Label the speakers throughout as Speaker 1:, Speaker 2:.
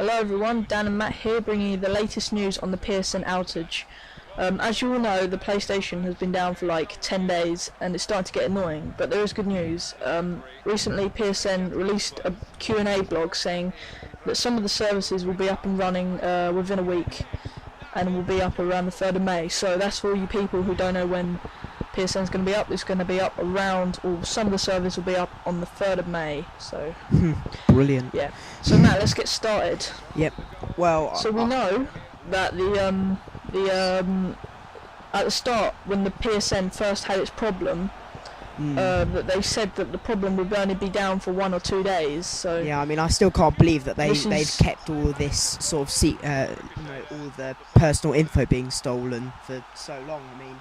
Speaker 1: Hello everyone, Dan and Matt here bringing you the latest news on the PSN outage. As you all know, the PlayStation has been down for like 10 days and it's starting to get annoying, but there is good news. Recently PSN released a Q&A blog saying that some of the services will be up and running within a week and will be up around the 3rd of May. So that's for all you people who don't know when PSN is going to be up. It's going to be up around, or some of the servers will be up on the 3rd of May. So
Speaker 2: brilliant.
Speaker 1: Yeah. So Matt, let's get started.
Speaker 2: Yep. Well,
Speaker 1: so we know that at the start, when the PSN first had its problem, that they said that the problem would only be down for 1 or 2 days. So
Speaker 2: yeah, I mean, I still can't believe that they've kept all this sort of all the personal info being stolen for so long. I mean,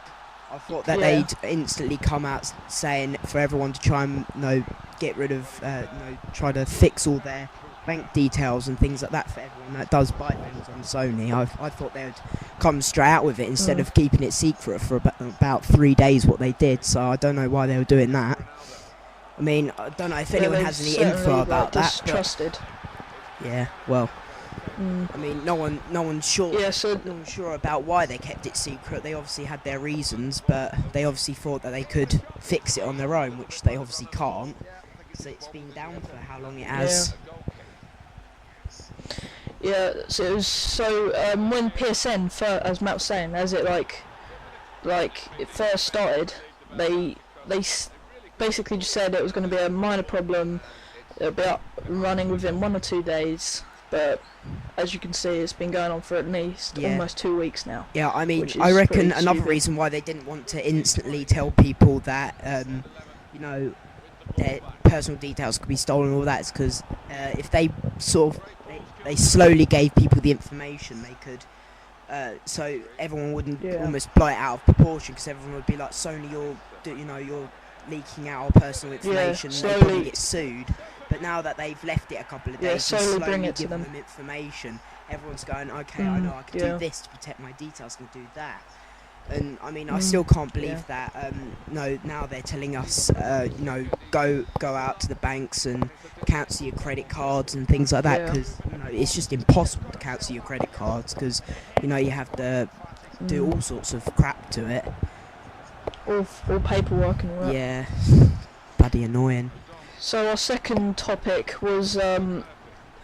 Speaker 2: I thought that they'd instantly come out saying for everyone to try and get rid of, try to fix all their bank details and things like that for everyone that does buy things on Sony. I thought they would come straight out with it instead of keeping it secret for about 3 days, what they did. So I don't know why they were doing that. I mean, I don't know if anyone has any info about that.
Speaker 1: Trusted.
Speaker 2: Yeah, well. I mean, no one's sure.
Speaker 1: Yeah, so
Speaker 2: no one's sure about why they kept it secret. They obviously had their reasons, but they obviously thought that they could fix it on their own, which they obviously can't. So it's been down for how long it has.
Speaker 1: Yeah, so it was when PSN, as Matt was saying, as it like it first started, they basically just said it was going to be a minor problem. It'll be up and running within 1 or 2 days. But as you can see, it's been going on for at least almost 2 weeks now.
Speaker 2: Yeah, I mean, I reckon another reason why they didn't want to instantly tell people that, their personal details could be stolen and all that is because if they they slowly gave people the information, they could, so everyone wouldn't almost blow it out of proportion, because everyone would be like, Sony, you're leaking out our personal information, and they'd probably get sued. But now that they've left it a couple of days and slowly
Speaker 1: bring it to
Speaker 2: given
Speaker 1: them
Speaker 2: information, everyone's going, okay, I know I can do this to protect my details, I can do that. And I mean, I still can't believe that. Now they're telling us, go out to the banks and cancel your credit cards and things like that, because it's just impossible to cancel your credit cards, because you have to do all sorts of crap to it.
Speaker 1: All paperwork and all that.
Speaker 2: Yeah, bloody annoying.
Speaker 1: So our second topic was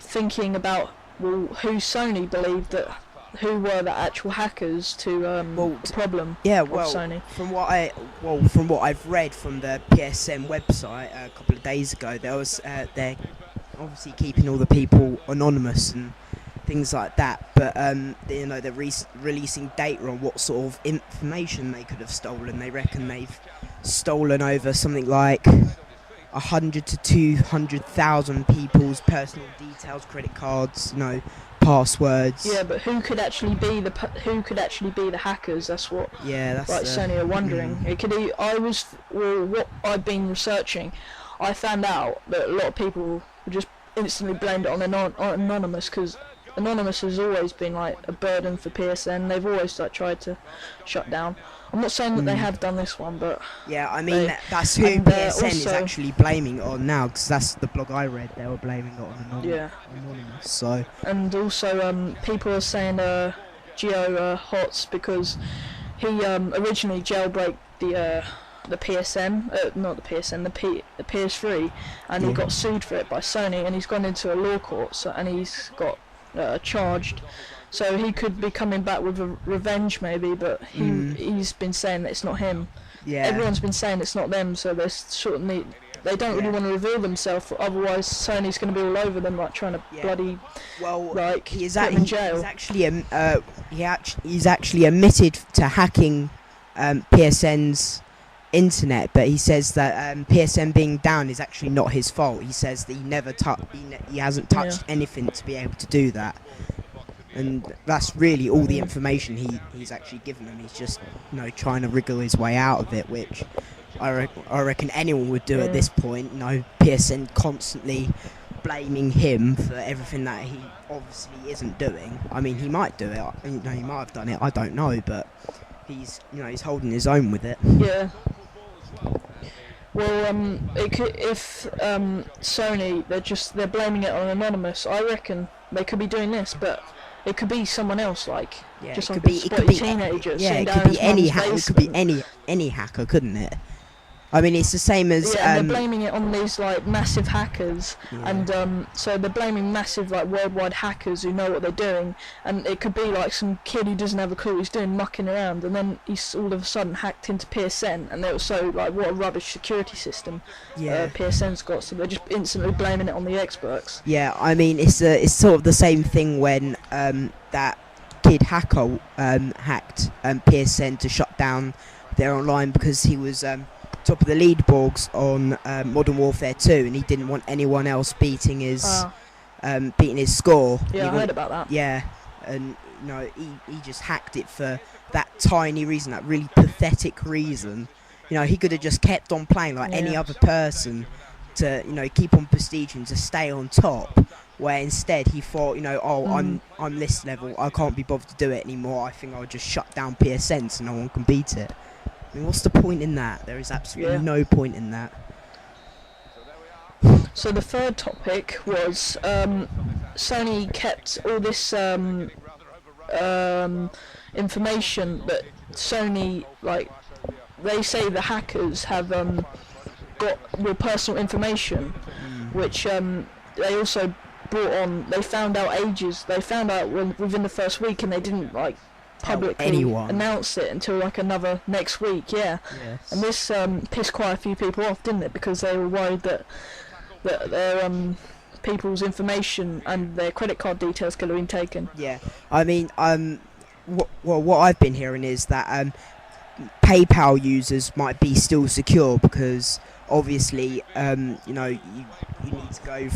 Speaker 1: thinking about who Sony believed that. Who were the actual hackers to the problem?
Speaker 2: Yeah,
Speaker 1: of Sony?
Speaker 2: From what I've read from the PSN website a couple of days ago, there was they're obviously keeping all the people anonymous and things like that. But they're releasing data on what sort of information they could have stolen. They reckon they've stolen over something like 100 to 200,000 people's personal details, credit cards, passwords.
Speaker 1: Yeah, but who could actually be the hackers? That's what.
Speaker 2: Yeah, that's
Speaker 1: Sony are wondering. It could. What I've been researching, I found out that a lot of people just instantly blamed it on Anonymous, because Anonymous has always been like a burden for PSN. They've always tried to shut down. I'm not saying that they have done this one, but
Speaker 2: yeah, I mean that's who PSN is actually blaming it on now, because that's the blog I read. They were blaming it on Anonymous. So
Speaker 1: and also people are saying Geo Hots, because he originally jailbreak the PSN, not the PSN, the PS3, and he got sued for it by Sony, and he's gone into a law court, and he's got charged. So he could be coming back with a revenge maybe, but he's been saying that it's not him.
Speaker 2: Yeah.
Speaker 1: Everyone's been saying it's not them, so they don't really want to reveal themselves, otherwise Sony's going to be all over them, like trying to bloody
Speaker 2: he's
Speaker 1: put them in jail.
Speaker 2: He's actually admitted to hacking PSN's internet, but he says that PSN being down is actually not his fault. He says that he hasn't touched anything to be able to do that. And that's really all the information he's actually given them. He's just, trying to wriggle his way out of it, which I reckon anyone would do at this point. PSN constantly blaming him for everything that he obviously isn't doing. I mean, he might do it. He might have done it. I don't know, but he's holding his own with it.
Speaker 1: Yeah. Well, it could, if Sony, they're blaming it on Anonymous. I reckon they could be doing this, but it could be someone else, like
Speaker 2: Yeah,
Speaker 1: just
Speaker 2: it
Speaker 1: like
Speaker 2: could
Speaker 1: a
Speaker 2: be. It
Speaker 1: spotty
Speaker 2: could be.
Speaker 1: teenager
Speaker 2: Yeah,
Speaker 1: sitting
Speaker 2: it
Speaker 1: down
Speaker 2: could
Speaker 1: in
Speaker 2: be
Speaker 1: his
Speaker 2: any
Speaker 1: mum's
Speaker 2: hacker. It could be
Speaker 1: basement.
Speaker 2: any hacker, couldn't it? I mean, it's the same as.
Speaker 1: Yeah, and they're blaming it on these like massive hackers,
Speaker 2: Yeah.
Speaker 1: and so they're blaming massive like worldwide hackers who know what they're doing, and it could be like some kid who doesn't have a clue what he's doing, mucking around, and then he's all of a sudden hacked into PSN, and they're so like, what a rubbish security system
Speaker 2: Yeah.
Speaker 1: PSN's got, so they're just instantly blaming it on the experts.
Speaker 2: Yeah, I mean, it's sort of the same thing when that kid hacker hacked PSN to shut down their online because he was top of the leaderboards on Modern Warfare 2, and he didn't want anyone else beating his score.
Speaker 1: Yeah, I heard about that.
Speaker 2: Yeah, and he just hacked it for that tiny reason, that really pathetic reason. He could have just kept on playing like any other person to keep on prestige and to stay on top. Where instead he thought, I'm this level, I can't be bothered to do it anymore. I think I'll just shut down PSN so no one can beat it. I mean, what's the point in that? There is absolutely no point in that.
Speaker 1: So the third topic was Sony kept all this information that Sony, like, they say the hackers have got your personal information, which they also brought on. They found out within the first week, and they didn't like publicly announce it until like another next week. Yeah.
Speaker 2: Yes.
Speaker 1: And this pissed quite a few people off, didn't it? Because they were worried that their people's information and their credit card details could have been taken.
Speaker 2: Yeah. I mean, what I've been hearing is that PayPal users might be still secure because obviously you need to go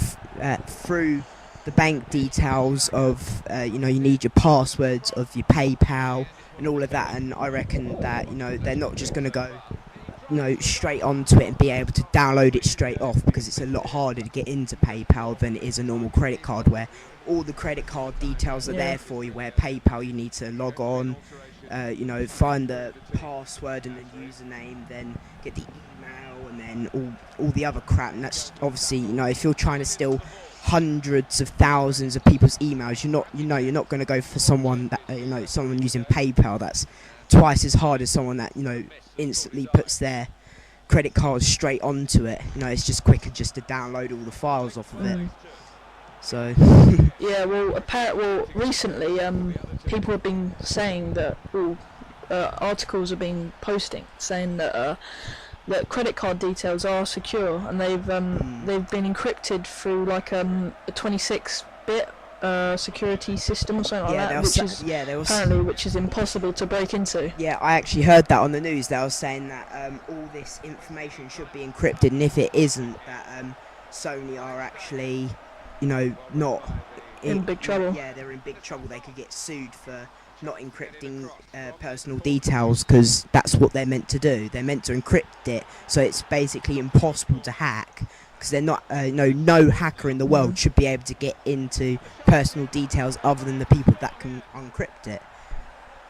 Speaker 2: through the bank details of you need your passwords of your PayPal and all of that, and I reckon that they're not just going to go straight onto it and be able to download it straight off, because it's a lot harder to get into PayPal than it is a normal credit card where all the credit card details are there for you, where PayPal you need to log on, find the password and the username, then get the email, and then all the other crap. And that's obviously, if you're trying to steal hundreds of thousands of people's emails, you're not going to go for someone that someone using PayPal that's twice as hard as someone that instantly puts their credit card straight onto it. It's just quicker just to download all the files off of it. So
Speaker 1: yeah, well, recently people have been saying that articles have been posting saying that that credit card details are secure, and they've been encrypted through like a 26-bit security system or something like that, which is impossible to break into.
Speaker 2: Yeah, I actually heard that on the news. They were saying that all this information should be encrypted, and if it isn't, that Sony are actually not
Speaker 1: in big trouble.
Speaker 2: Yeah, they're in big trouble. They could get sued for not encrypting personal details, because that's what they're meant to do. They're meant to encrypt it, so it's basically impossible to hack, because they're not no hacker in the world should be able to get into personal details other than the people that can uncrypt it.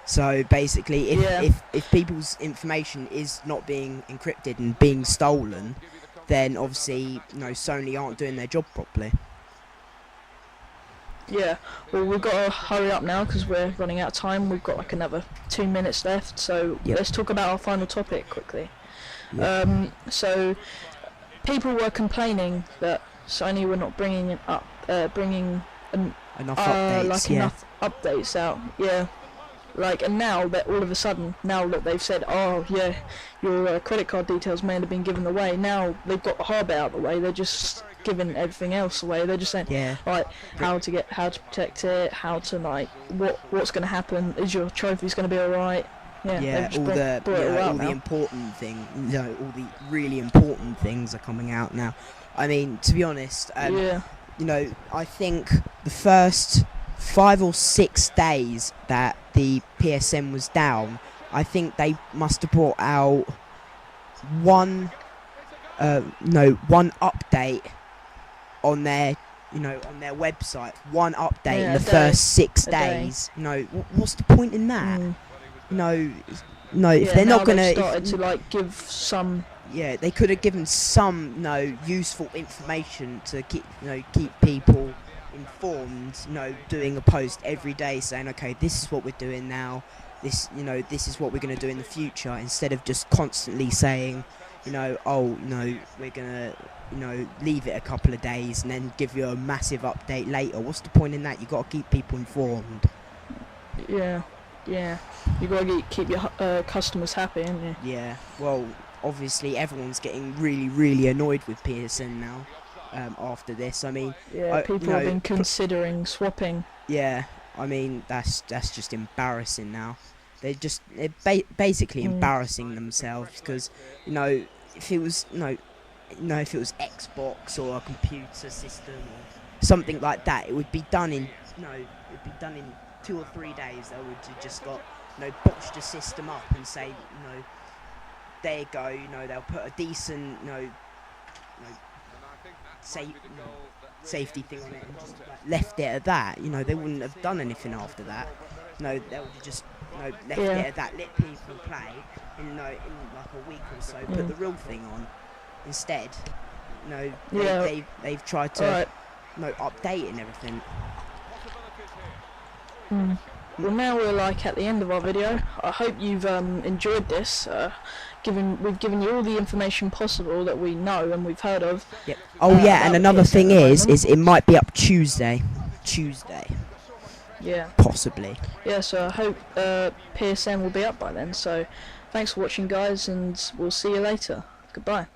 Speaker 2: So basically, if people's information is not being encrypted and being stolen, then obviously Sony aren't doing their job properly.
Speaker 1: Yeah, well, we've got to hurry up now because we're running out of time. We've got like another 2 minutes left, so let's talk about our final topic quickly. So people were complaining that Sony were not bringing enough updates out. Yeah, like, and now that all of a sudden, now that they've said, oh yeah, your credit card details may have been given away, now they've got the hard bit out of the way. They're just giving everything else away. They're just saying like how to protect it, how to like what's going to happen, is your trophies going to be alright.
Speaker 2: All the important thing, all the really important things are coming out now. I mean, to be honest, I think the first 5 or 6 days that the PSN was down, I think they must have brought out one update on their on their website, one update in the first 6 days. What's the point in that? If they're not gonna
Speaker 1: started to like give some
Speaker 2: Yeah, they could have given some, useful information to keep people informed. Doing a post every day saying, okay, this is what we're doing now. This is what we're going to do in the future. Instead of just constantly saying, we're gonna, leave it a couple of days and then give you a massive update later. What's the point in that? You got to keep people informed.
Speaker 1: Yeah. You gotta keep your customers happy, ain't you?
Speaker 2: Yeah. Well, obviously everyone's getting really, really annoyed with PSN now. After this, I mean,
Speaker 1: yeah, people have been considering swapping.
Speaker 2: Yeah, I mean that's just embarrassing now. They're basically embarrassing themselves because if it was if it was Xbox or a computer system or something like that, it would be done in 2 or 3 days. They would have just got botched the system up and say there you go. They'll put a decent safety thing on it and just left it at that. They wouldn't have done anything after that. They would have just left it at that. Let people play in like a week or so. Put the real thing on instead. They've tried to update it and everything.
Speaker 1: Well, now we're at the end of our video. I hope you've enjoyed this. We've given you all the information possible that we know and we've heard of.
Speaker 2: Yep. And another thing is it might be up Tuesday.
Speaker 1: Yeah.
Speaker 2: Possibly.
Speaker 1: Yeah, so I hope PSN will be up by then. So thanks for watching, guys, and we'll see you later. Goodbye.